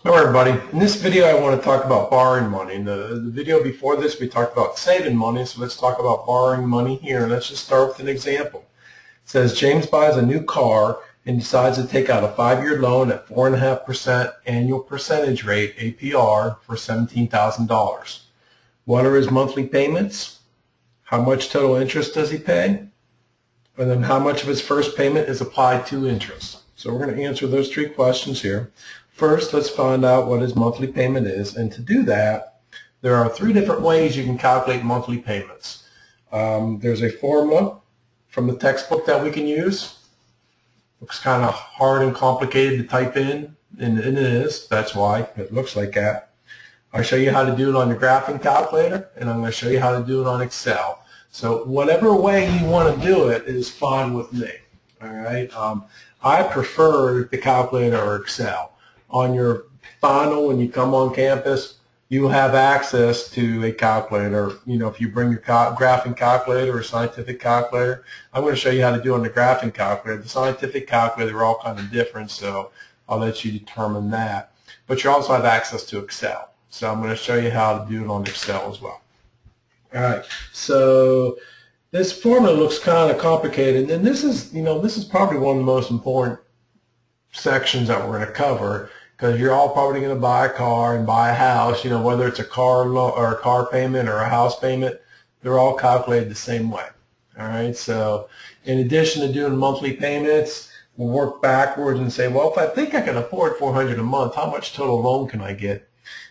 Hello everybody. In this video I want to talk about borrowing money. In the video before this we talked about saving money, so let's talk about borrowing money here. And let's just start with an example. It says James buys a new car and decides to take out a 5-year loan at 4.5% annual percentage rate APR for $17,000. What are his monthly payments? How much total interest does he pay? And then how much of his first payment is applied to interest? So we're going to answer those three questions here. First, let's find out what his monthly payment is. And to do that, there are 3 different ways you can calculate monthly payments. There's a formula from the textbook that we can use. Looks kind of hard and complicated to type in, and it is. That's why it looks like that. I'll show you how to do it on your graphing calculator, and I'm going to show you how to do it on Excel. So whatever way you want to do it is fine with me. All right. I prefer the calculator or Excel. On your final, when you come on campus, you have access to a calculator. You know, if you bring your graphing calculator or scientific calculator, I'm going to show you how to do it on the graphing calculator. The scientific calculator are all kind of different, so I'll let you determine that. But you also have access to Excel. So I'm going to show you how to do it on Excel as well. All right, so this formula looks kind of complicated, and this is probably one of the most important sections that we're going to cover, because you're all probably going to buy a car and buy a house. You know, whether it's a car loan or a car payment or a house payment, they're all calculated the same way. All right, so in addition to doing monthly payments, we'll work backwards and say, well, if I think I can afford $400 a month, how much total loan can I get?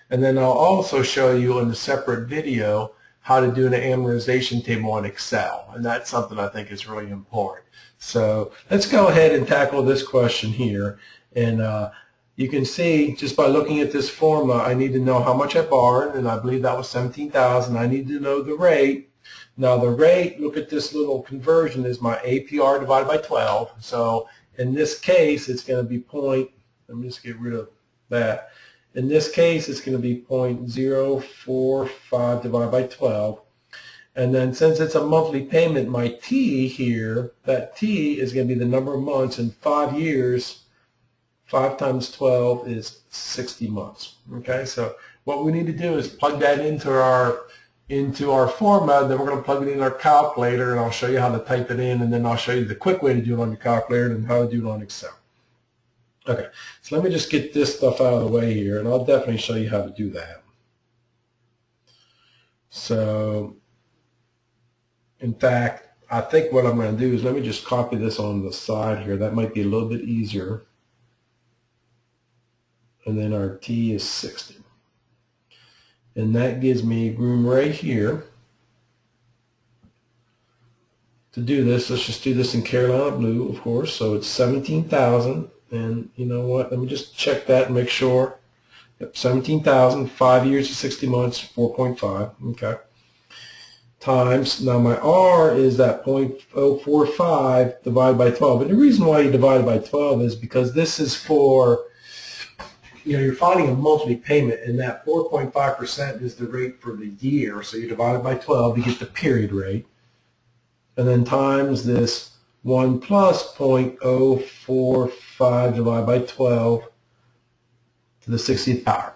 And then I'll also show you in a separate video how to do an amortization table on Excel, and that's something I think is really important. So let's go ahead and tackle this question here. And you can see just by looking at this formula, I need to know how much I borrowed, and I believe that was $17,000. I need to know the rate. Now the rate, look at this little conversion, is my APR divided by 12. So in this case, it's going to be let me just get rid of that. In this case, it's going to be 0.045 divided by 12. And then since it's a monthly payment, my T here, that T is going to be the number of months. In 5 years, 5 times 12 is 60 months. Okay, so what we need to do is plug that into our formula. Then we're going to plug it in our calculator, and I'll show you how to type it in, and then I'll show you the quick way to do it on your calculator and how to do it on Excel. Okay, so let me just get this stuff out of the way here, and I'll definitely show you how to do that. So, in fact, I think what I'm going to do is let me just copy this on the side here. That might be a little bit easier. And then our T is 60. And that gives me room right here to do this. Let's just do this in Carolina blue, of course. So it's 17,000. And you know what? Let me just check that and make sure. Yep, 17,000, 5 years to 60 months, 4.5. Okay. Times, now my R is that 0.045 divided by 12. And the reason why you divide by 12 is because this is for, you're finding a monthly payment, and that 4.5% is the rate for the year. So you divide it by 12 to get the period rate. And then times this 1 plus 0.045 divided by 12 to the 60th power.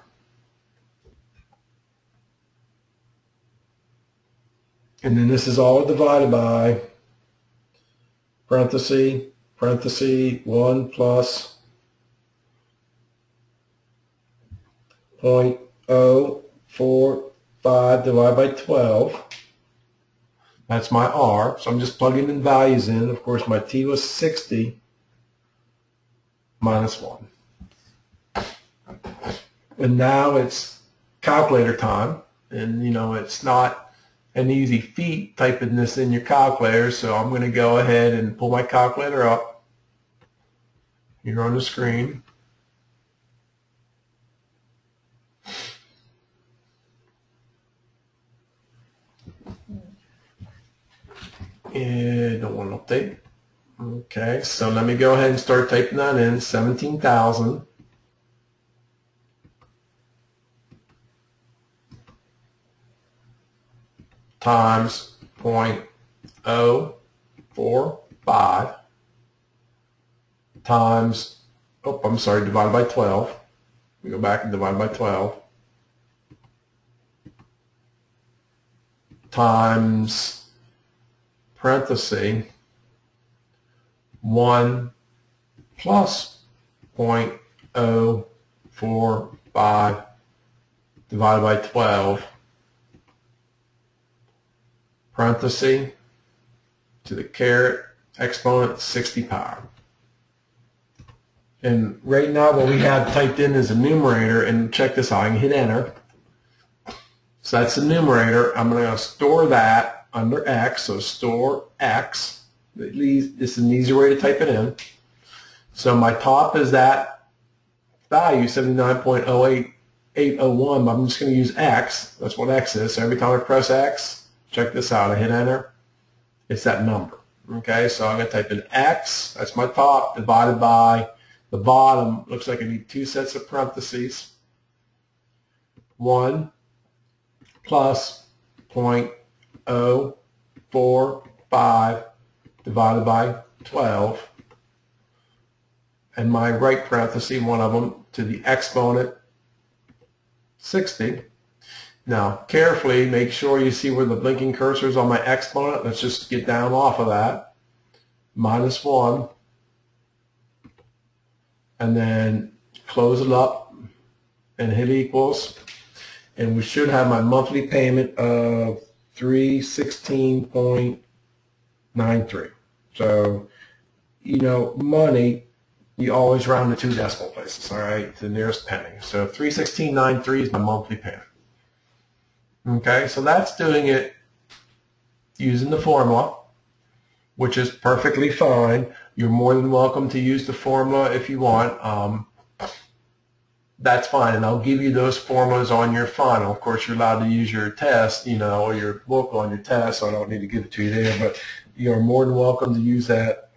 And then this is all divided by parenthesis 1 plus 0.045 divided by 12. That's my R, so I'm just plugging in values in. Of course, my T was 60 minus 1. And now it's calculator time. And, you know, it's not an easy feat typing this in your calculator, so I'm going to go ahead and pull my calculator up here on the screen. And don't want to update. Okay, so let me go ahead and start typing that in. 17,000 times 0.045 times, divided by 12. We go back and divide by 12 times parenthesis 1 plus 0.045 divided by 12 parenthesis to the caret exponent 60 power. And right now what we have typed in is a numerator, and check this out, I can hit enter. So that's the numerator. I'm going to store that under X, so store X. At least this is an easier way to type it in. So my top is that value, 79.08801, but I'm just going to use X. That's what X is. So every time I press X, check this out, I hit enter, it's that number. Okay, so I'm going to type in X, that's my top, divided by the bottom. Looks like I need two sets of parentheses. 1 plus 0.045 divided by 12. And my right parenthesis, one of them, to the exponent 60. Now, carefully make sure you see where the blinking cursor is on my exponent. Let's just get down off of that. Minus 1. And then close it up and hit equals. And we should have my monthly payment of $316.93. So, you know, money, you always round to two decimal places, all right, to the nearest penny. So $316.93 is my monthly payment. Okay, so that's doing it using the formula, which is perfectly fine. You're more than welcome to use the formula if you want. That's fine, and I'll give you those formulas on your final. Of course, you're allowed to use your test, you know, or your book on your test, so I don't need to give it to you there, but you're more than welcome to use that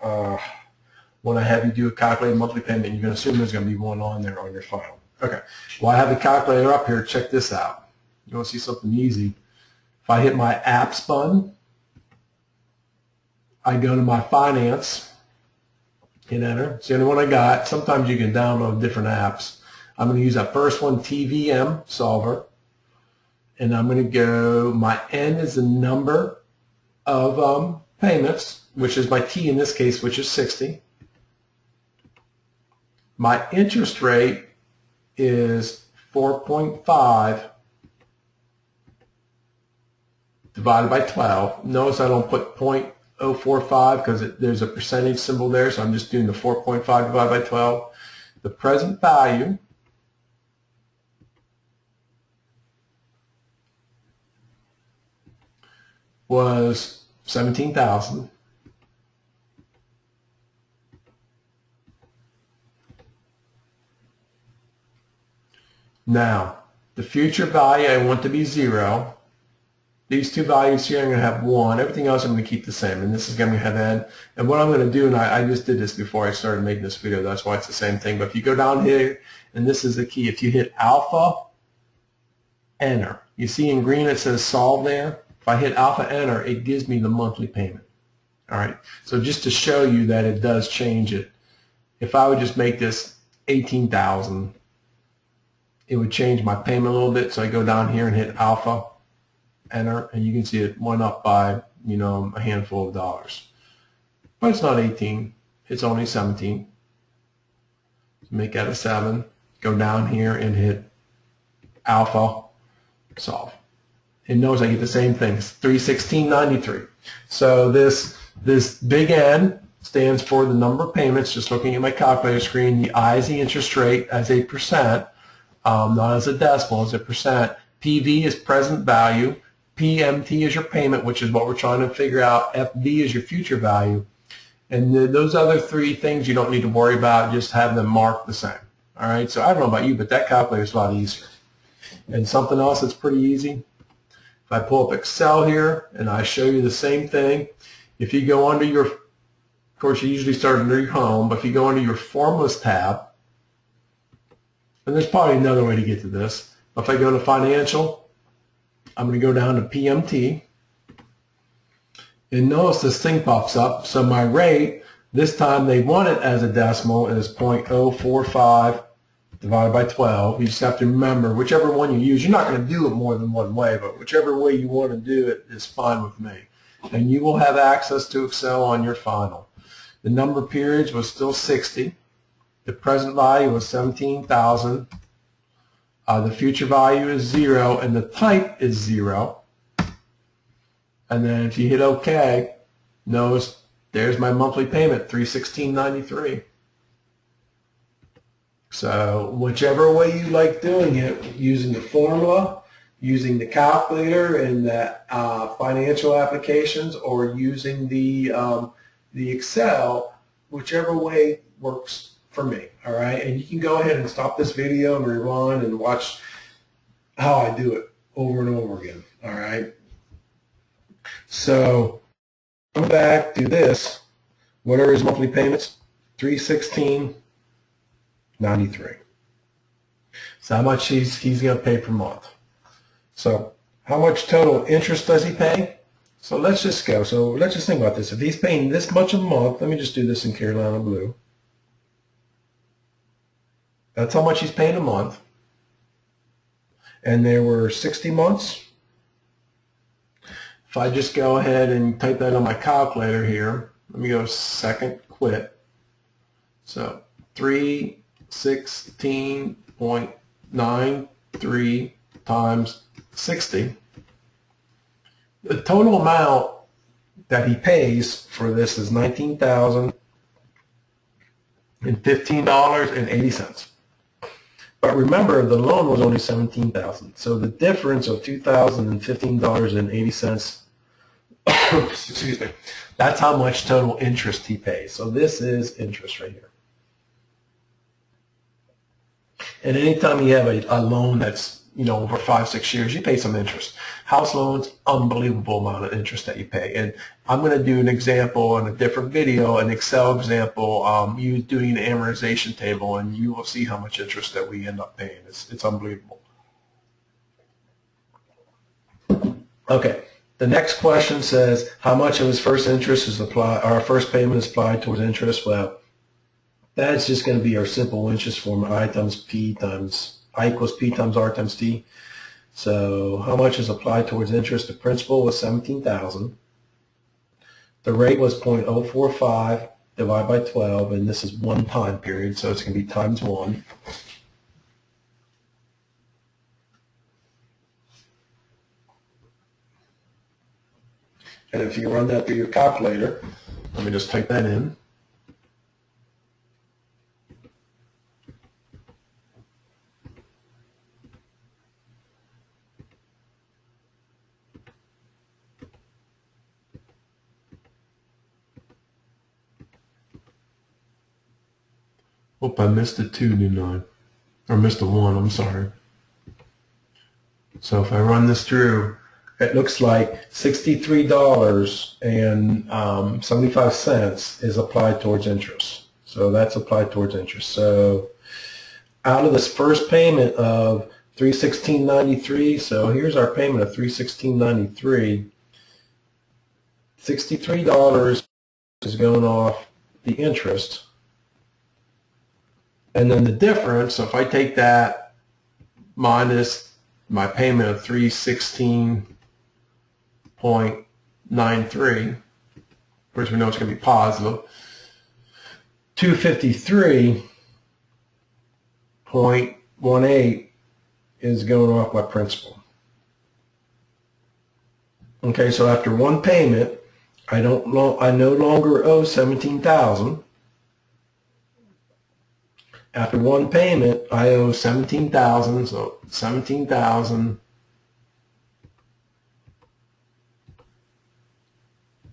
when I have you do a calculated monthly payment. You can assume there's going to be one on there on your final. Okay, well, I have the calculator up here. Check this out. You want to see something easy? If I hit my apps button, I go to my finance, hit enter. It's the only one I got. Sometimes you can download different apps. I'm going to use that first one, TVM Solver, and I'm going to go, my N is the number of payments, which is my T in this case, which is 60. My interest rate is 4.5 divided by 12. Notice I don't put 0.045 because there's a percentage symbol there, so I'm just doing the 4.5 divided by 12. The present value was $17,000. Now, the future value I want to be 0. These two values here, I'm going to have 1. Everything else I'm going to keep the same, and this is going to have N. And what I'm going to do, and I just did this before I started making this video, that's why it's the same thing. But if you go down here, and this is the key, if you hit alpha, enter. You see in green it says solve there. If I hit alpha, enter, it gives me the monthly payment. All right, so just to show you that it does change it, if I would just make this 18,000, it would change my payment a little bit. So I go down here and hit alpha, enter, and you can see it went up by, you know, a handful of dollars. But it's not 18, it's only 17. Make that a 7. Go down here and hit alpha, solve. And notice I get the same thing, $316.93. So this big N stands for the number of payments. Just looking at my calculator screen, the I is the interest rate as a percent, not as a decimal, as a percent. PV is present value. PMT is your payment, which is what we're trying to figure out. FV is your future value. And those other three things you don't need to worry about. Just have them marked the same. All right, so I don't know about you, but that calculator is a lot easier. And something else that's pretty easy, if I pull up Excel here and I show you the same thing, if you go under your, of course you usually start under your home, but if you go under your formulas tab, and there's probably another way to get to this, if I go to financial, I'm going to go down to PMT, and notice this thing pops up. So my rate, this time they want it as a decimal, is 0.045 divided by 12. You just have to remember whichever one you use. You're not going to do it more than one way, but whichever way you want to do it is fine with me. And you will have access to Excel on your final. The number of periods was still 60. The present value was 17,000. The future value is 0, and the type is 0. And then if you hit OK, notice there's my monthly payment, $316.93. So whichever way you like doing it, using the formula, using the calculator and the financial applications, or using the Excel, whichever way works for me. All right, and you can go ahead and stop this video and rewind and watch how I do it over and over again. All right. So come back, do this. What are his monthly payments? $316.93. So how much he's going to pay per month. So how much total interest does he pay? So let's just go. So let's just think about this. If he's paying this much a month, let me just do this in Carolina Blue. That's how much he's paying a month. And there were 60 months. If I just go ahead and type that on my calculator here, let me go second quit. So 316.93 times 60. The total amount that he pays for this is $19,015.80. But remember, the loan was only $17,000. So the difference of $2,015.80, excuse me, that's how much total interest he pays. So this is interest right here. And anytime you have a loan that's, you know, over 5-6 years, you pay some interest. House loans, unbelievable amount of interest that you pay. And I'm going to do an example in a different video, an Excel example, you doing an amortization table, and you will see how much interest that we end up paying. It's unbelievable. Okay, the next question says, how much of his first interest is applied, our first payment is applied towards interest? Well, that's just going to be our simple interest formula, I equals P times R times T. So how much is applied towards interest? The principal was $17,000. The rate was 0.045 divided by 12, and this is one time period, so it's going to be times 1. And if you run that through your calculator, let me just type that in. Oop, I missed a 2, didn't I? Or missed a 1, I'm sorry. So if I run this through, it looks like $63.75 is applied towards interest. So that's applied towards interest. So out of this first payment of $316.93, so here's our payment of $316.93, $63 is going off the interest. And then the difference, so if I take that minus my payment of $316.93, of course we know it's going to be positive, $253.18 is going off my principal. Okay, so after one payment, I no longer owe $17,000. After one payment, I owe $17,000, so $17,000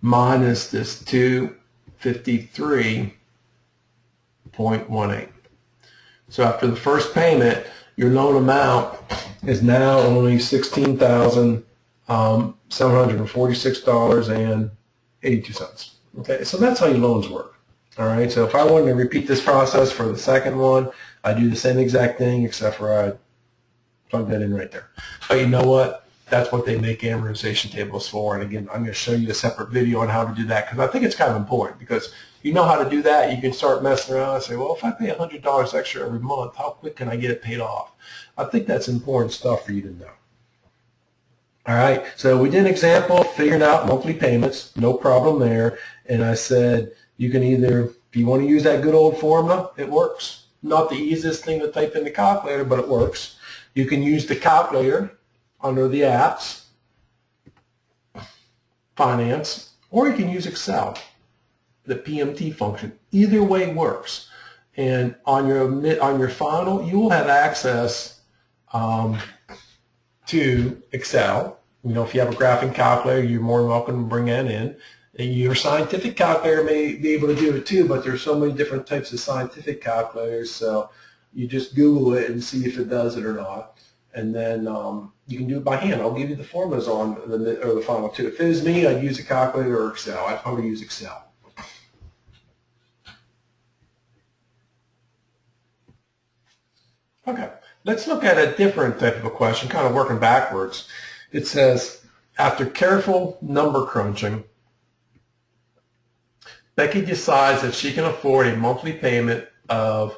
minus this $253.18. So after the first payment, your loan amount is now only $16,746.82. Okay, so that's how your loans work. All right, so if I wanted to repeat this process for the second one, I do the same exact thing, except for I plug that in right there. But you know what? That's what they make amortization tables for. And again, I'm going to show you a separate video on how to do that, because I think it's kind of important, because you know how to do that, you can start messing around and say, well, if I pay $100 extra every month, how quick can I get it paid off? I think that's important stuff for you to know. All right, so we did an example, figuring out monthly payments, no problem there. And I said you can either, if you want to use that good old formula, it works. Not the easiest thing to type in the calculator, but it works. You can use the calculator under the apps, finance, or you can use Excel, the PMT function. Either way works. And on your final, you will have access to Excel. You know, if you have a graphing calculator, you're more than welcome to bring that in. And your scientific calculator may be able to do it too, but there's so many different types of scientific calculators, so you just Google it and see if it does it or not. And then you can do it by hand. I'll give you the formulas on the final too. If it was me, I'd use a calculator or Excel. I'd probably use Excel. Okay, let's look at a different type of a question, kind of working backwards. It says, after careful number crunching, Becky decides that she can afford a monthly payment of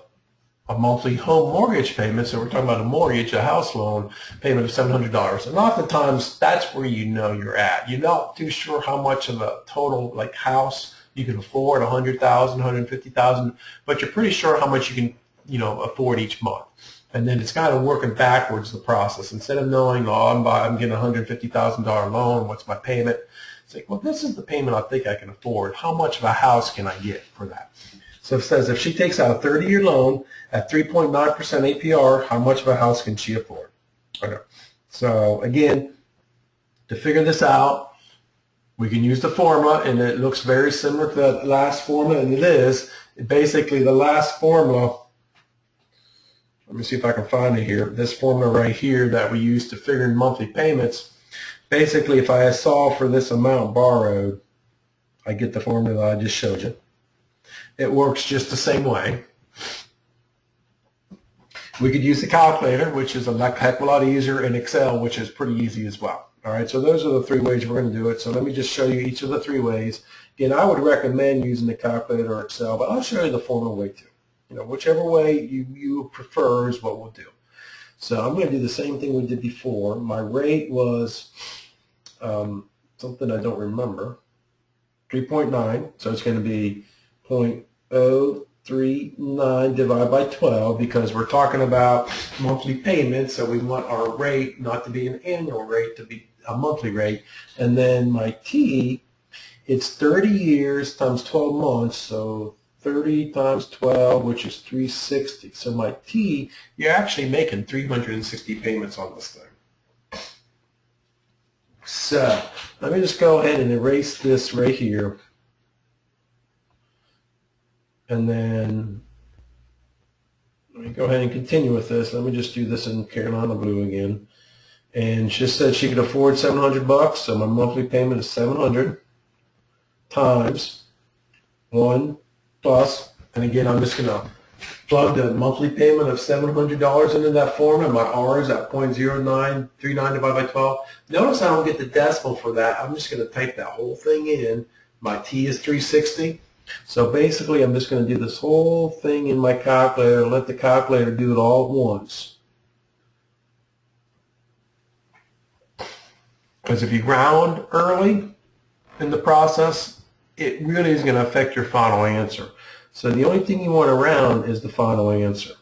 a monthly home mortgage payment, so we're talking about a mortgage, a house loan payment of $700. And oftentimes, that's where you know you're at. You're not too sure how much of a total like house you can afford, $100,000, $150,000, but you're pretty sure how much you can, you know, afford each month. And then it's kind of working backwards, the process. Instead of knowing, oh, I'm getting a $150,000 loan, what's my payment? It's like, well, this is the payment I think I can afford. How much of a house can I get for that? So it says if she takes out a 30-year loan at 3.9% APR, how much of a house can she afford? Okay. So again, to figure this out, we can use the formula, and it looks very similar to the last formula, and it is. Basically, the last formula, let me see if I can find it here. This formula right here that we use to figure in monthly payments, basically if I solve for this amount borrowed, I get the formula I just showed you. It works just the same way. We could use the calculator, which is a heck of a lot easier, and Excel, which is pretty easy as well. All right, so those are the three ways we're going to do it. So let me just show you each of the three ways. Again, I would recommend using the calculator or Excel, but I'll show you the formula way too. You know, whichever way you prefer is what we'll do. So I'm going to do the same thing we did before. My rate was something I don't remember, 3.9. So it's going to be 0.039 divided by 12 because we're talking about monthly payments. So we want our rate not to be an annual rate, to be a monthly rate. And then my T, it's 30 years times 12 months. So 30 times 12, which is 360. So my T, you're actually making 360 payments on this thing. So let me just go ahead and erase this right here. And then let me go ahead and continue with this. Let me just do this in Carolina blue again. And she said she could afford $700, so my monthly payment is 700 times 1 plus, and again, I'm just going to plug the monthly payment of $700 into that formula. My R is at 0.0939 divided by 12. Notice I don't get the decimal for that. I'm just going to type that whole thing in. My T is 360. So basically, I'm just going to do this whole thing in my calculator and let the calculator do it all at once. Because if you round early in the process, it really is going to affect your final answer. So the only thing you want to round is the final answer.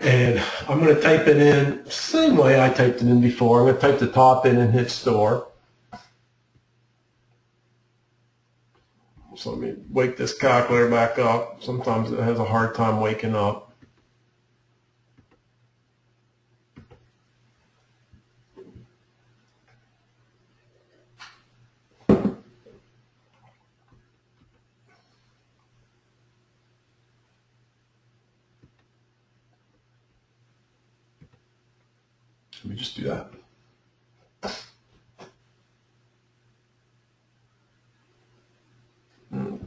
And I'm going to type it in the same way I typed it in before. I'm going to type the top in and hit store. So let me wake this calculator back up. Sometimes it has a hard time waking up. Let me just do that.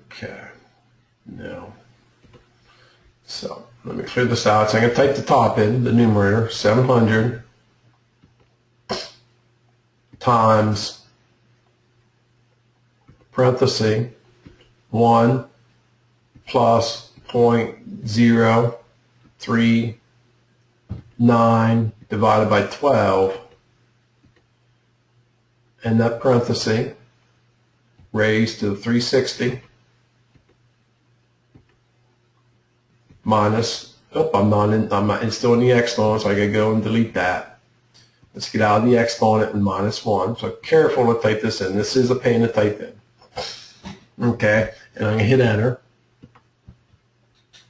Okay. clear this out. So I'm going to type the top in, the numerator, 700 times parenthesis 1 plus 0.039 divided by 12, and that parenthesis raised to 360 minus, I'm still in the exponent, so I gotta go and delete that. Let's get out of the exponent and minus 1. So careful to type this in. This is a pain to type in. Okay, and I'm gonna hit enter.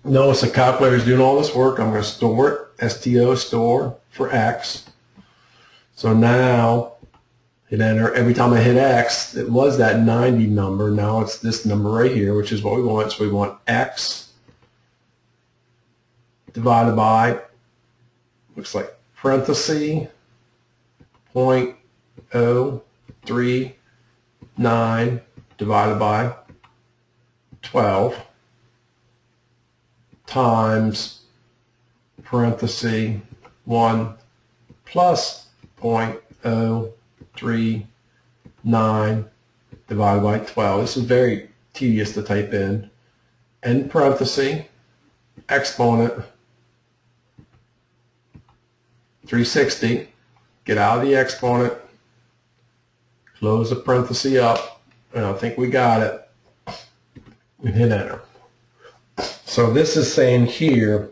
Notice the calculator is doing all this work. I'm gonna store it, STO store for X. So now hit enter. Every time I hit X, it was that 90 number. Now it's this number right here, which is what we want. So we want X divided by, looks like parenthesis 0.039 divided by 12 times parenthesis 1 plus 0.039 divided by 12. This is very tedious to type in. End parenthesis, exponent, 360. Get out of the exponent, close the parenthesis up, and I think we got it. We hit enter. So this is saying here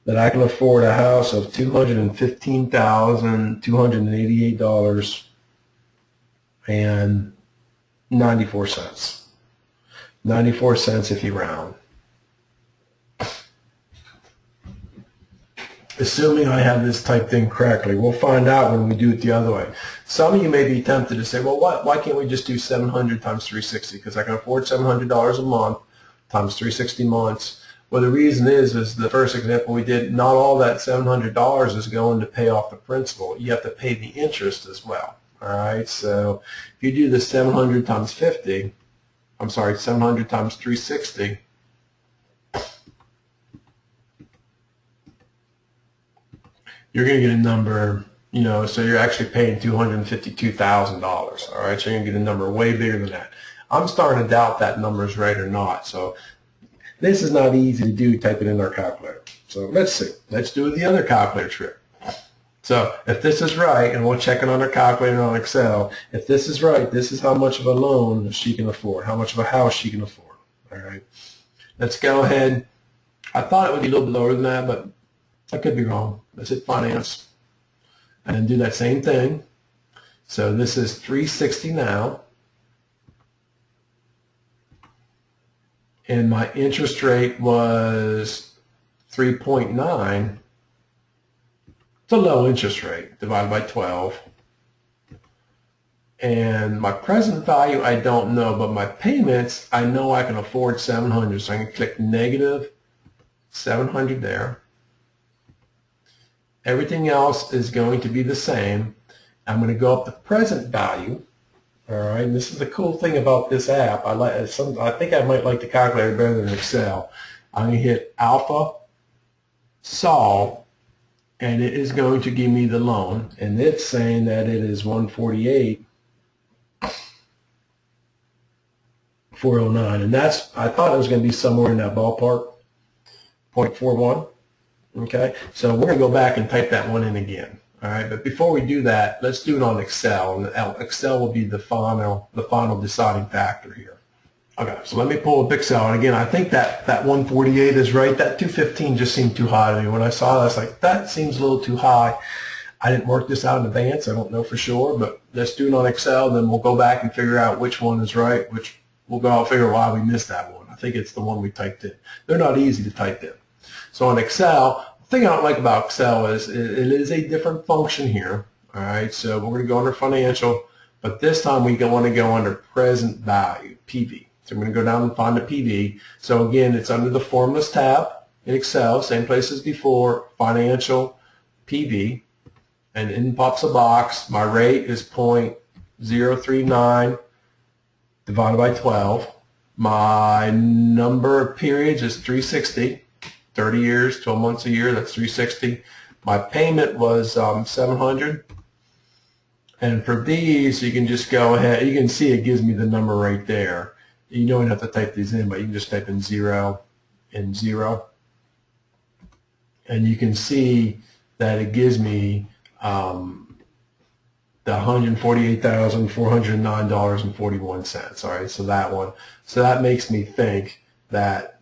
that I can afford a house of $215,288.94. 94 cents if you round. Assuming I have this typed in correctly. We'll find out when we do it the other way. Some of you may be tempted to say, well, why can't we just do 700 times 360? Because I can afford $700 a month times 360 months. Well, the reason is the first example we did, not all that $700 is going to pay off the principal. You have to pay the interest as well. All right, so if you do the 700 times 700 times 360, you're going to get a number, so you're actually paying $252,000. All right, so you're going to get a number way bigger than that. I'm starting to doubt that number is right or not. So this is not easy to do, type it in our calculator. So let's see. Let's do the other calculator trick. So if this is right, and we'll check it on our calculator on Excel, if this is right, this is how much of a loan she can afford, how much of a house she can afford. All right, let's go ahead. I thought it would be a little bit lower than that, but I could be wrong. Let's hit finance and do that same thing. So this is 360 now. And my interest rate was 3.9. It's a low interest rate divided by 12. And my present value, I don't know, but my payments, I know I can afford 700. So I can click negative 700 there. Everything else is going to be the same. I'm going to go up to present value. All right, and this is the cool thing about this app. I think I might like the calculator better than Excel. I'm going to hit Alpha Solve, and it is going to give me the loan, and it's saying that it is 148,409, and that's, I thought it was going to be somewhere in that ballpark, 0.41. Okay, so we're going to go back and type that one in again. All right, but before we do that, let's do it on Excel, and Excel will be the final deciding factor here. Okay, so let me pull up Excel, and again, I think that 148 is right. That 215 just seemed too high to me. When I saw that, I was like, that seems a little too high. I didn't work this out in advance. I don't know for sure, but let's do it on Excel, then we'll go back and figure out which one is right, which we'll go out and figure out why we missed that one. I think it's the one we typed in. They're not easy to type in. So on Excel, the thing I don't like about Excel is it is a different function here. All right, so we're going to go under financial, but this time we want to go under present value, PV. So I'm going to go down and find the PV. So again, it's under the formulas tab in Excel, same place as before, financial, PV, and in pops a box. My rate is 0.039 divided by 12. My number of periods is 360 30 years, 12 months a year, that's 360. My payment was $700. And for these, you can just go ahead. You can see it gives me the number right there. You don't have to type these in, but you can just type in 0 and 0. And you can see that it gives me the $148,409.41. All right, so that one. So that makes me think that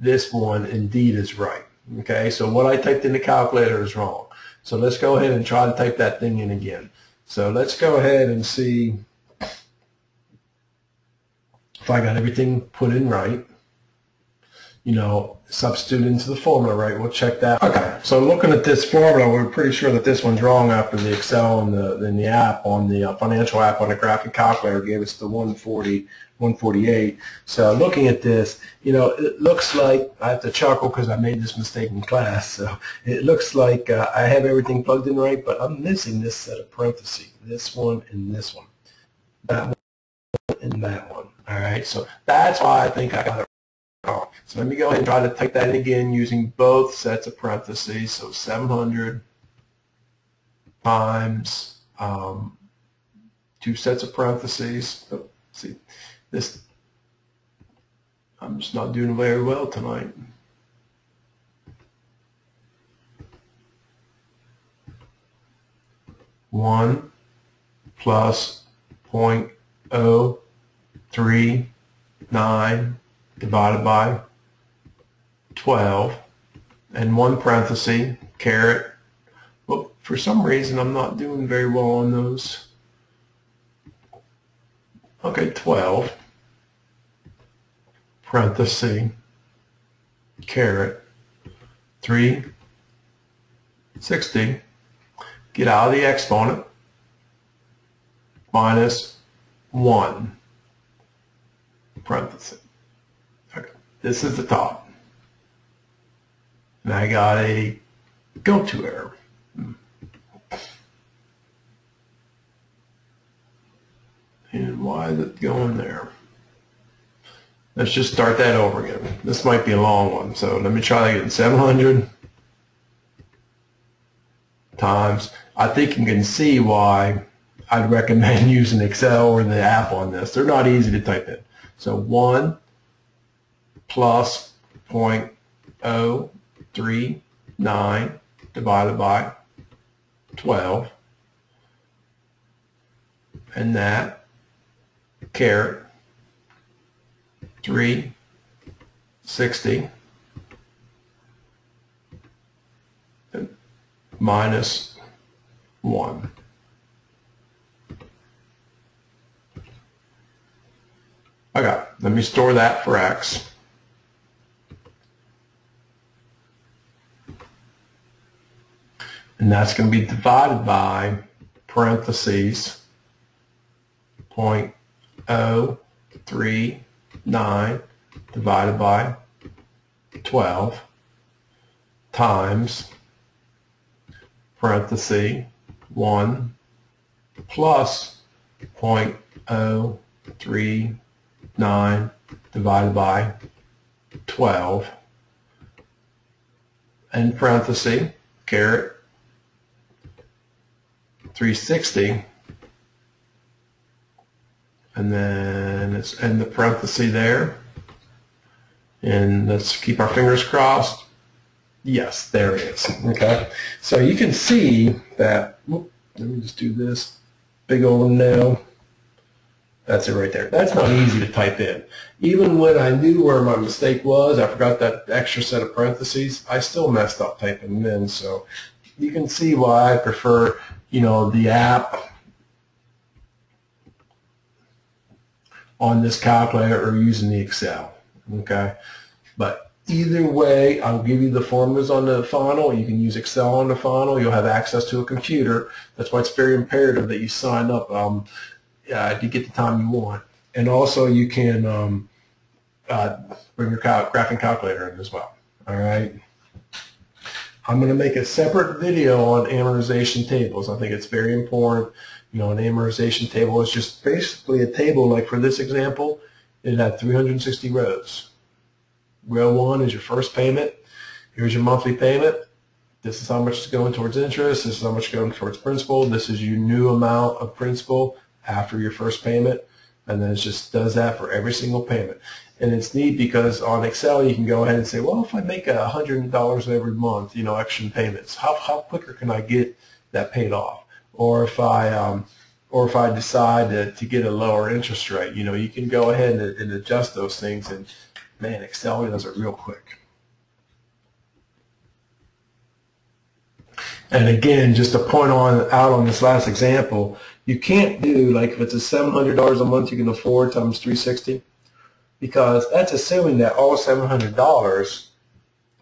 this one indeed is right. Okay, so what I typed in the calculator is wrong. So let's go ahead and try to type that thing in again. So let's go ahead and see if I got everything put in right. You know, substitute into the formula, right? We'll check that. Okay, so looking at this formula, we're pretty sure that this one's wrong after the Excel and the app on the financial app on the graphic calculator gave us the 140, 148. So looking at this, you know, it looks like, I have to chuckle because I made this mistake in class, so it looks like I have everything plugged in right, but I'm missing this set of parentheses, this one and this one, that one and that one. All right, so that's why I think I got it. So let me go ahead and try to type that in again using both sets of parentheses. So 700 times 2 sets of parentheses. Oh, see, this, I'm just not doing very well tonight. One plus 0.039 divided by 12, and 1 parenthesis, caret. Well, for some reason I'm not doing very well on those. Okay, 12, parenthesis, caret, 360, get out of the exponent, minus 1, parenthesis. Okay, this is the top. And I got a go-to error. And why is it going there? Let's just start that over again. This might be a long one, so let me try that again. 700 times, I think you can see why I'd recommend using Excel or the app on this. They're not easy to type in. So 1 plus 0.039 divided by 12, and that, caret, 360 minus 1. Okay, let me store that for X. And that's going to be divided by parentheses 0.039 divided by 12 times parenthesis 1 plus 0.039 divided by 12 and parenthesis, caret, 360, and then it's in the parenthesis there, and let's keep our fingers crossed. Yes, there it is. Okay, so you can see that, whoop, let me just do this, big old no. That's it right there. That's not easy to type in. Even when I knew where my mistake was, I forgot that extra set of parentheses, I still messed up typing them in. So you can see why I prefer, you know, the app on this calculator or using the Excel. Okay, but either way, I'll give you the formulas on the final. You can use Excel on the final. You'll have access to a computer. That's why it's very imperative that you sign up to get the time you want. And also you can bring your graphing calculator in as well. All right. I'm going to make a separate video on amortization tables. I think it's very important. You know, an amortization table is just basically a table, like for this example, it had 360 rows. Row 1 is your first payment. Here's your monthly payment. This is how much is going towards interest. This is how much is going towards principal. This is your new amount of principal after your first payment. And then it just does that for every single payment. And it's neat because on Excel you can go ahead and say, well, if I make $100 every month, extra payments, how quicker can I get that paid off? Or if I decide to get a lower interest rate, you can go ahead and adjust those things. And man, Excel does it real quick. And again, just to point out on this last example, you can't do, like, if it's a $700 a month you can afford times 360, because that's assuming that all $700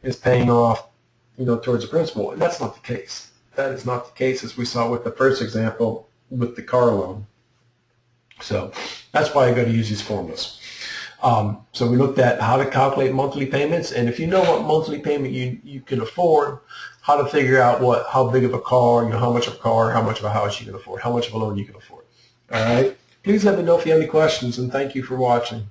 is paying off, towards the principal, and that's not the case. That is not the case, as we saw with the first example with the car loan. So that's why I got to use these formulas. So we looked at how to calculate monthly payments, and if you know what monthly payment you can afford, how to figure out how big of a car, how much of a car, how much of a house you can afford, how much of a loan you can afford. All right. Please let me know if you have any questions, and thank you for watching.